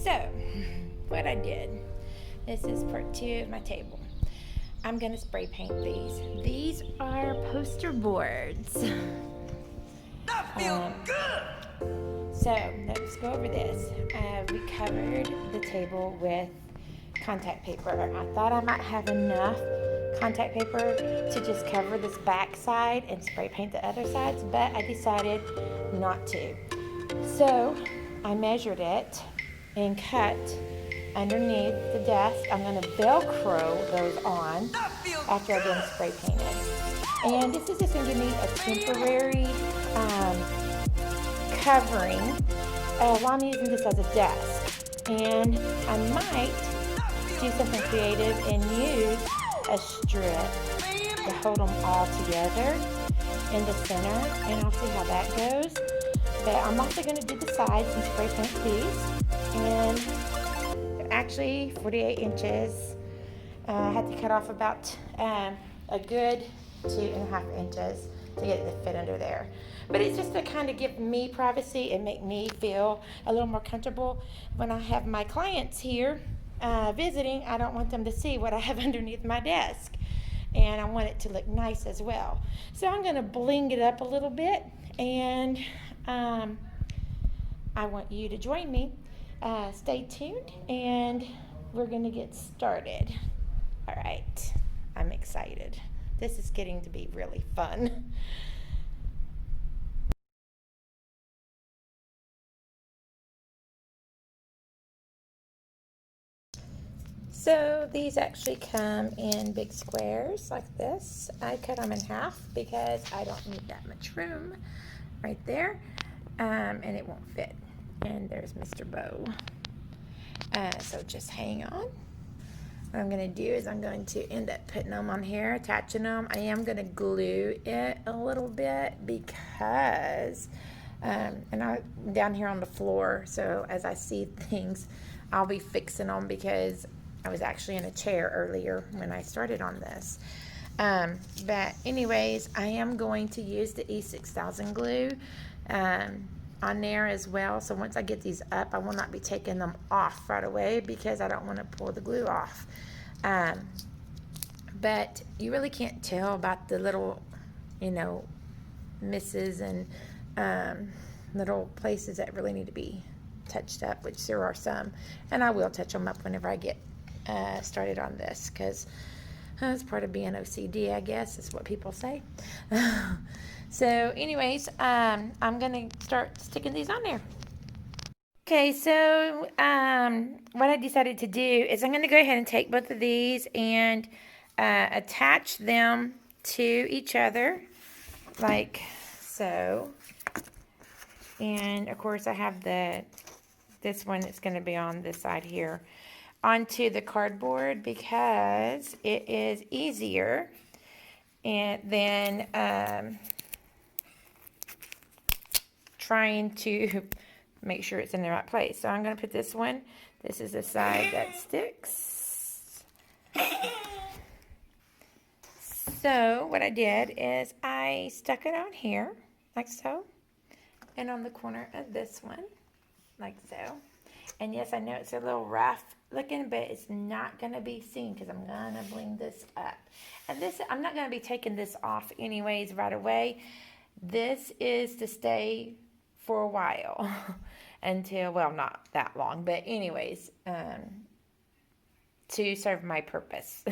So, what I did, this is part 2 of my table. I'm going to spray paint these. These are poster boards. That feels good! So, let's go over this. We covered the table with contact paper. I thought I might have enough contact paper to just cover this back side and spray paint the other sides, but I decided not to. So, I measured it and cut underneath the desk. I'm going to Velcro those on after I've been spray painted. And this is just going to give me a temporary covering while I'm using this as a desk. And I might do something creative and use a strip to hold them all together in the center, and I'll see how that goes. But I'm also going to do the sides and spray paint these. And they're actually 48 inches. I had to cut off about a good 2.5 inches to get it to fit under there. But it's just to kind of give me privacy and make me feel a little more comfortable when I have my clients here visiting. I don't want them to see what I have underneath my desk, and I want it to look nice as well. So I'm going to bling it up a little bit, and I want you to join me. Stay tuned, and we're going to get started. All right, I'm excited. This is getting to be really fun. So these actually come in big squares like this. I cut them in half because I don't need that much room right there, and it won't fit. And there's Mr. Bow. So just hang on. What I'm going to do is I'm going to end up putting them on here, attaching them. I am going to glue it a little bit because, and I'm down here on the floor, so as I see things, I'll be fixing them because I was actually in a chair earlier when I started on this. But anyways, I am going to use the E6000 glue on there as well. So once I get these up, I will not be taking them off right away because I don't want to pull the glue off. But you really can't tell about the little, misses and little places that really need to be touched up, which there are some. And I will touch them up whenever I get started on this because it's part of being OCD, I guess, is what people say. So anyways, I'm going to start sticking these on there. Okay, so what I decided to do is I'm going to go ahead and take both of these and attach them to each other like so. And of course I have this one that's going to be on this side here onto the cardboard because it is easier and then trying to make sure it's in the right place. So I'm going to put this one. This is the side that sticks. So what I did is I stuck it on here like so, and on the corner of this one like so. And yes, I know it's a little rough looking, but it's not going to be seen because I'm going to bling this up. And this, I'm not going to be taking this off anyways right away. This is to stay for a while until, well, not that long, but anyways, to serve my purpose.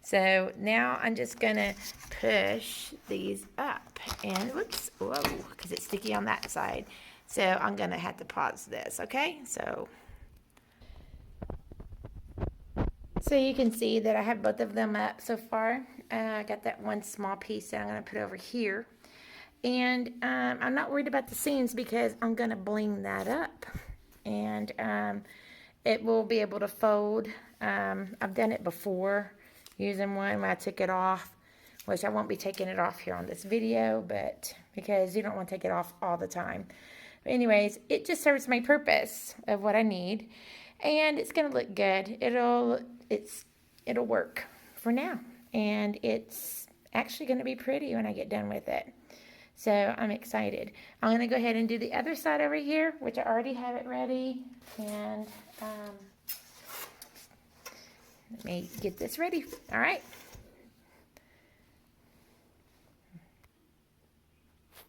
So now I'm just going to push these up and whoops, whoa, because it's sticky on that side. So I'm going to have to pause this, okay? So you can see that I have both of them up so far. I got that one small piece that I'm going to put over here. And I'm not worried about the seams because I'm going to bling that up. And it will be able to fold. I've done it before using one when I took it off, which I won't be taking it off here on this video, but because you don't want to take it off all the time. But anyways, it just serves my purpose of what I need, and it's going to look good. It'll work for now, and it's actually going to be pretty when I get done with it. So I'm excited. I'm going to go ahead and do the other side over here, which I already have it ready. And let me get this ready. All right.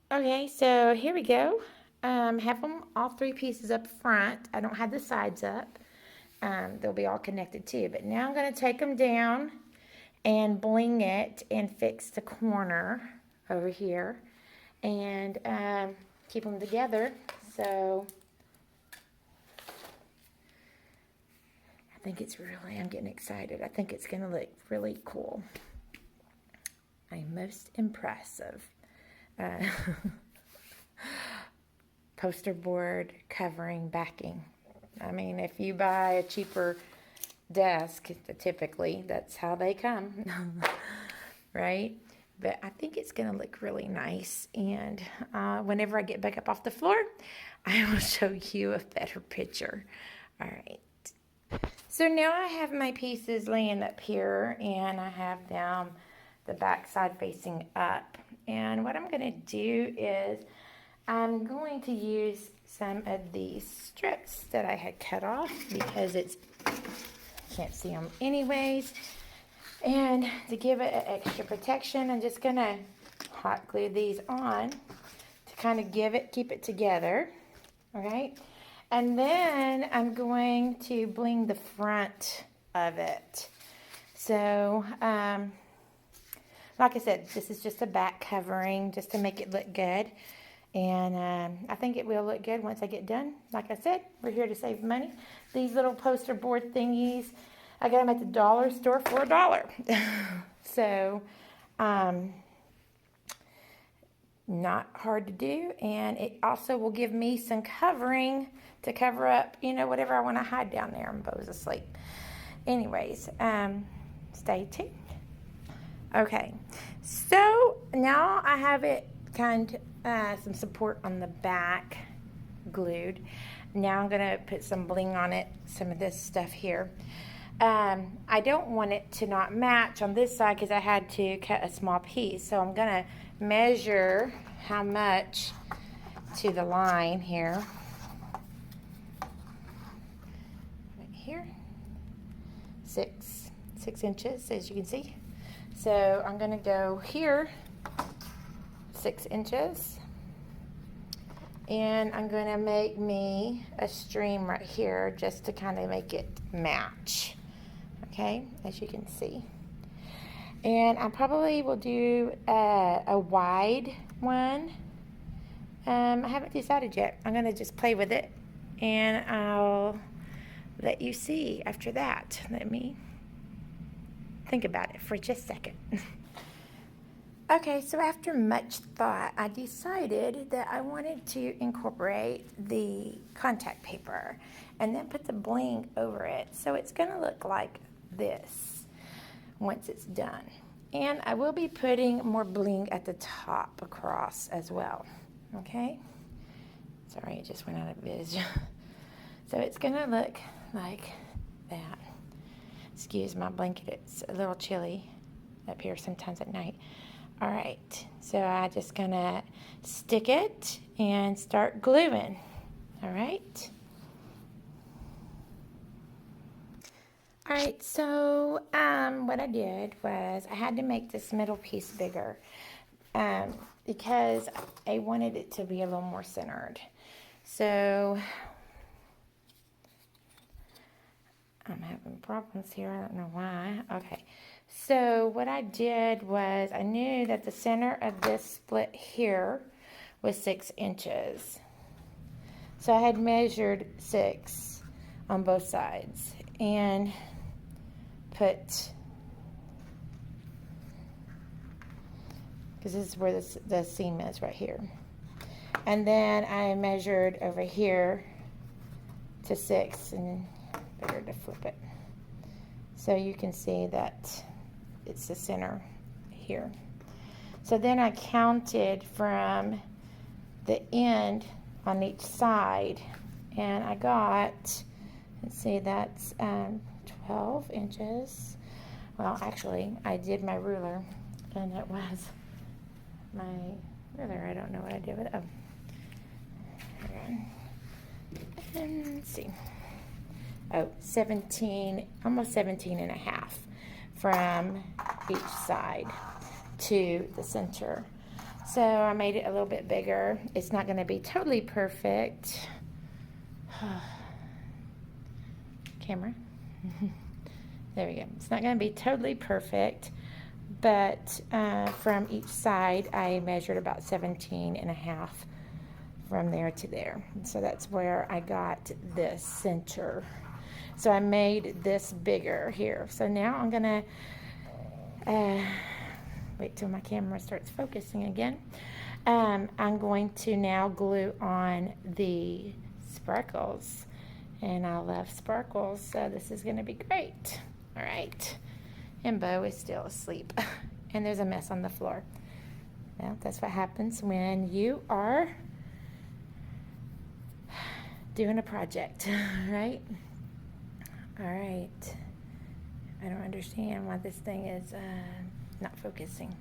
Okay, so here we go. Have them all 3 pieces up front. I don't have the sides up. They'll be all connected too. But now I'm going to take them down and bling it and fix the corner over here and keep them together. So I think it's really, I'm getting excited. I think it's going to look really cool. I'm most impressive. Poster board covering backing. I mean, if you buy a cheaper desk, typically that's how they come, right? But I think it's going to look really nice. And whenever I get back up off the floor, I will show you a better picture. All right. So now I have my pieces laying up here, and I have them the back side facing up. And what I'm going to do is I'm going to use some of these strips that I had cut off because can't see them anyways. And to give it extra protection, I'm just going to hot glue these on to kind of keep it together. All right. And then I'm going to bling the front of it. So, like I said, this is just a back covering just to make it look good. And I think it will look good once I get done. Like I said, we're here to save money. These little poster board thingies, I got them at the dollar store for $1. So, not hard to do. And it also will give me some covering to cover up, whatever I want to hide down there when Bo's asleep. Anyways, stay tuned. Okay, so now I have it some support on the back glued. Now I'm going to put some bling on it, some of this stuff here. I don't want it to not match on this side because I had to cut a small piece. So I'm going to measure how much to the line here. Right here. 6 inches, as you can see. So I'm going to go here 6 inches, and I'm going to make me a stream right here just to kind of make it match, okay, as you can see. And I probably will do a wide one. I haven't decided yet. I'm going to just play with it, and I'll let you see after that. Let me think about it for just a second. Okay, so after much thought, I decided that I wanted to incorporate the contact paper and then put the bling over it. So it's going to look like this once it's done. And I will be putting more bling at the top across as well. Okay? Sorry, it just went out of vision. So it's going to look like that. Excuse my blanket, it's a little chilly up here sometimes at night. All right, so I'm just gonna stick it and start gluing. All right. All right, so what I did was I had to make this middle piece bigger because I wanted it to be a little more centered. So I'm having problems here. I don't know why. Okay. So what I did was I knew that the center of this split here was 6 inches. So I had measured 6 on both sides and put, because this is where the seam is right here. And then I measured over here to 6, and better to flip it. So you can see that it's the center here. So then I counted from the end on each side, and I got, let's see, that's 12 inches. Well, actually, I did my ruler, and it was my Rather, I don't know what I did with it. Oh. And let's see. Oh, 17, almost 17 and a half from each side to the center. So I made it a little bit bigger. It's not going to be totally perfect. Camera. There we go. It's not going to be totally perfect, but from each side I measured about 17 and a half from there to there. So that's where I got this center. So I made this bigger here. So now I'm going to wait till my camera starts focusing again. I'm going to now glue on the sparkles, and I love sparkles, so this is going to be great. All right, and Bo is still asleep, and there's a mess on the floor. Well, that's what happens when you are doing a project, right? All right, I don't understand why this thing is not focusing.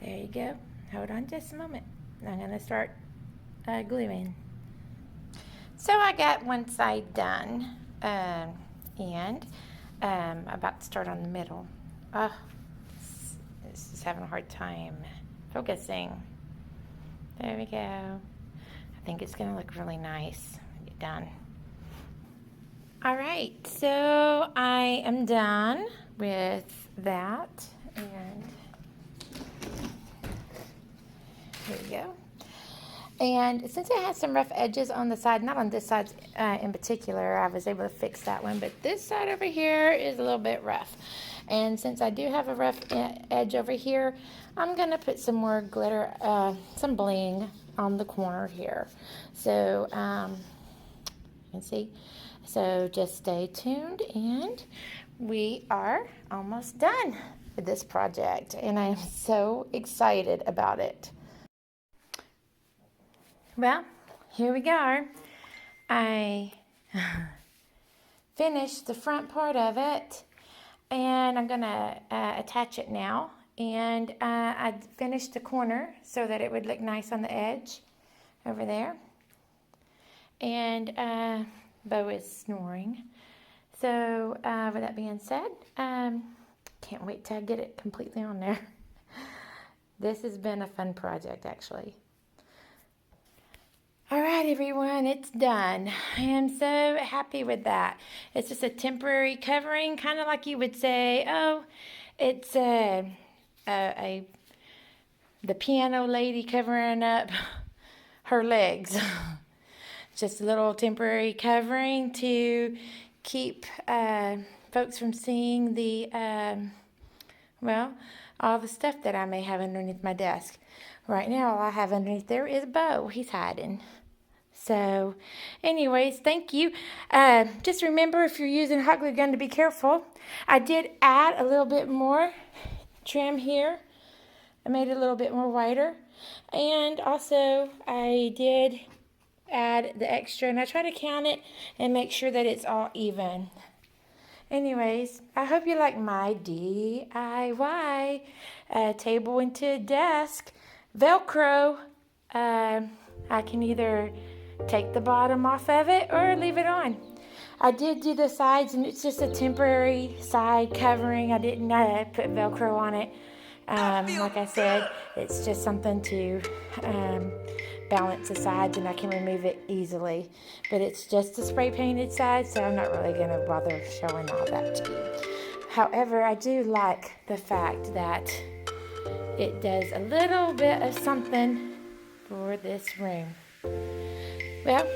There you go. Hold on just a moment. I'm going to start gluing. So I got one side done, and I'm about to start on the middle. Oh, this is having a hard time focusing. There we go. I think it's going to look really nice when you're done. All right, so I am done with that, and here we go. And since it has some rough edges on the side, not on this side in particular, I was able to fix that one, but this side over here is a little bit rough. And since I do have a rough edge over here, I'm going to put some more glitter, some bling on the corner here. So you can see. So just stay tuned, and we are almost done with this project, and I am so excited about it. Well, here we go. I finished the front part of it, and I'm going to attach it now. And I finished the corner so that it would look nice on the edge over there. And Bo is snoring. So with that being said, can't wait till I get it completely on there. This has been a fun project, actually. All right, everyone, it's done. I am so happy with that. It's just a temporary covering, kind of like you would say, oh, it's the piano lady covering up her legs. Just a little temporary covering to keep folks from seeing the, all the stuff that I may have underneath my desk. Right now, all I have underneath there is Bo. He's hiding. So, anyways, thank you. Just remember, if you're using a hot glue gun, to be careful. I did add a little bit more trim here. I made it a little bit more wider. And also, I did add the extra, and I try to count it and make sure that it's all even. Anyways, I hope you like my DIY table into desk Velcro. I can either take the bottom off of it or leave it on. I did do the sides, and it's just a temporary side covering. I didn't put Velcro on it. Like I said, it's just something to balance the sides, and I can remove it easily. But it's just a spray painted side, so I'm not really going to bother showing all that to you. However, I do like the fact that it does a little bit of something for this room. Well,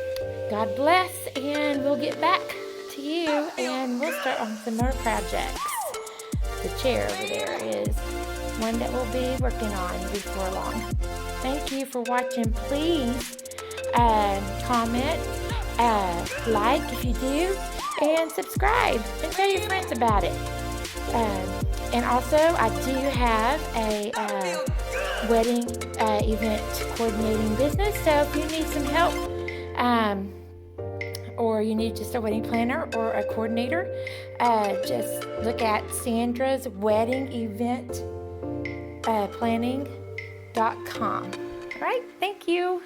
God bless, and we'll get back to you, and we'll start on some more projects. The chair over there is one that we'll be working on before long. Thank you for watching. Please comment, like if you do, and subscribe, and tell your friends about it. And also, I do have a wedding event coordinating business, so if you need some help, or you need just a wedding planner or a coordinator, just look at Sandra's Wedding Event Planning.com. right, thank you.